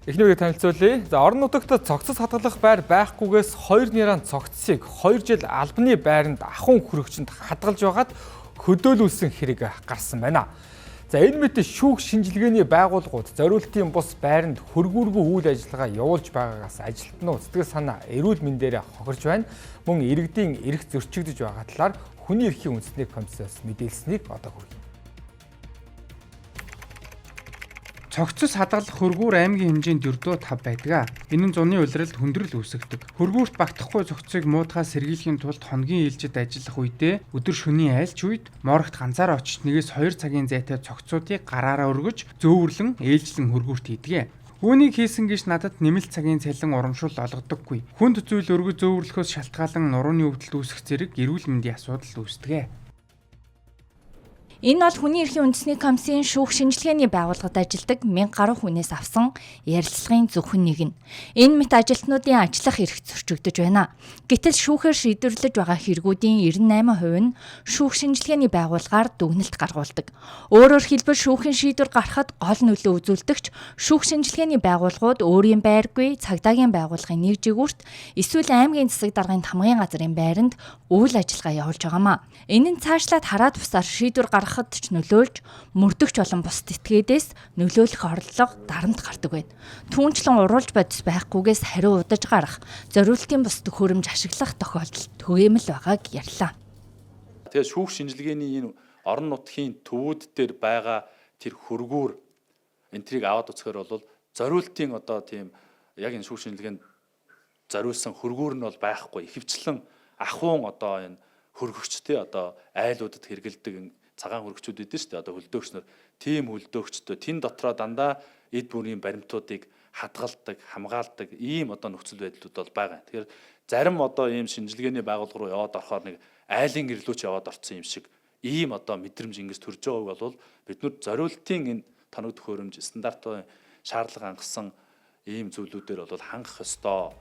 Эхнийгээ танилцуулъя. За орон нутагт цогцос хадгалах байр байхгүйгээс 2 няран цогцсыг 2 жил албаны байранд ахуйн хүрэгчэнд хадгалж байгаад хөдөөлүүлсэн хэрэг гарсан байна. За энэ мэт шүүх шинжилгээний байгууллагууд зориултын бус байранд хөргүүргүй үйл ажиллагаа явуулж байгаагаас ажилтнууд сэтгэл санаа эрүүл мэндээр хохирж байна. Мөн иргэдийн эрх зөрчигдөж байгаа талаар хүний эрхийн үндэсний комиссаас мэдээлсэнийг одоо хүргэе. Цогцос хадгалах хөргүүр аймгийн хэмжээнд 4.5 байдаг. Энэ нь зуны улиралд хүндрэл үүсгэдэг. Хөргүүрт багтахгүй цогцыг муутахаас сэргийлэхийн тулд хоногийн ээлжид ажиллах үедээ өдөр шөнийн айлч үед морогт ганцаараа очиж 1-2 цагийн зайтай цогцуудыг гараараа өргөж зөөвөрлөн ээлжлэн хөргүүрт хийдэг. Үүнийг хийсэн гэж надад нэмэлт цагийн цалин урамшуул олгодоггүй. Хүнд зүйл өргөж зөөвөрлөхөөс шалтгаалan нурууны өвдөлт үүсэх зэрэг эрүүл мэндийн асуудал үүсдэг. Энэ бол хүний эрхийн үндэсний комиссийн шүүх шинжилгээний байгууллагад ажилладаг 1000 гаруй хүнээс авсан ярилцлагын зөвхөн нэг нь. Энэ мэт ажилтнуудын ажиллах эрх зөрчигдөж байна. Гэтэл шүүхээр шийдвэрлэж байгаа хэрэгүүдийн 98% нь шүүх шинжилгээний байгууллагаар дүгнэлт гаргуулдаг. Өөрөөр хэлбэл шүүхийн шийдвэр гаргахад гол нөлөө үзүүлдэгч шүүх шинжилгээний байгууллагууд өөрийн байргүй цагдаагийн байгууллагын нэг жигүүрт эсвэл аймгийн засаг даргын тамгын газрын байранд үйл ажиллагаа явуулж байгаамаа. Энэ нь цаашлаад хараад бусаар шийдвэр гаргахад ч нөлөөлж мөрдөгч болон бус этгээдээс нөлөөлөх орлого дарамт гардаг байна. Түүнчлэн уруулж бодис байхгүйгээс хариу удаж гарах, зориултын бус төхөөрөмж ашиглах тохиолдол түгээмэл байгааг ярьлаа. Тэгэхээр шүүх шинжилгээний энэ орон нутгийн төвүүд дээр байгаа тэр хөргүүр энтрийг аваад үзэхээр бол зориултын одоо тийм яг энэ шүүх шинжилгээнд зориулсан хөргүүр нь бол байхгүй. Ихэвчлэн ахуйн одоо энэ хөргөгчтэй одоо айлуудад хэрэгэлдэг цагаан хөргөчүүд эдэн шүү дээ. Одоо хөлдөөгч нар тийм хөлдөөгчтэй тэн дотроо дандаа эд бүрийн баримтуудыг хадгалдаг, хамгаалдаг ийм одоо нөхцөл байдлууд бол байгаа. Тэгэхээр зарим одоо ийм шинжилгээний байгууллага руу яваад орохоор нэг айлын гэрлүүч яваад орсон юм шиг ийм одоо мэдрэмж ингэж төрж байгааг бол бид нар зориултын энэ тоног төхөөрөмж стандартын шаардлага хангасан ийм зүйлүүдээр бол хангах ёстой.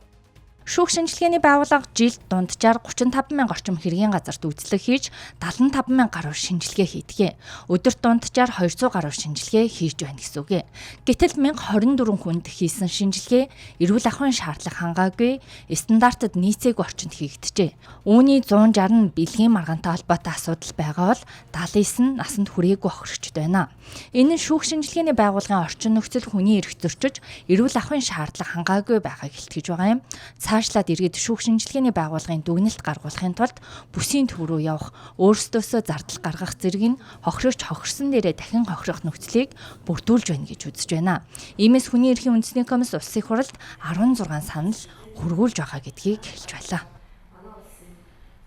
Шүүх шинжилгээний байгууллага жилд дунджаар 35,000 орчим хэргийн газарт үйлчлэг хийж 75,000 гаруй шинжилгээ хийдэг. Өдөрт дунджаар 200 гаруй шинжилгээ хийж байна гэсэн үг. Гэтэл 1024 хүнд хийсэн шинжилгээ эрүүл ахуйн шаардлага хангаагүй стандартад нийцээгүй орчинд хийгдэжээ. Үүний 160 нь бэлгийн маргаантай холбоотой асуудал байгаа бол 79 нь насанд хүрээгүй хохирогчд байна. Энэ нь шүүх шинжилгээний байгууллагын орчин нөхцөл хүний эрх зөрчиж эрүүл ахуйн шаардлага хангаагүй байгааг илтгэж байгаа юм. Цаашлаад иргэд шүүх шинжилгээний байгууллагын дүгнэлт гаргуулахын тулд бүсийн төв рүү явах, өөрсдөөсөө зардал гаргах зэрэг нь хохирсон дээрээ дахин хохирох нөхцөлийг бүрдүүлж байна гэж үзэж байна. Иймээс хүний эрхийн үндэсний комисс улсын хурлд 16 санал хургуулж байгаа гэдгийг хэлж байлаа.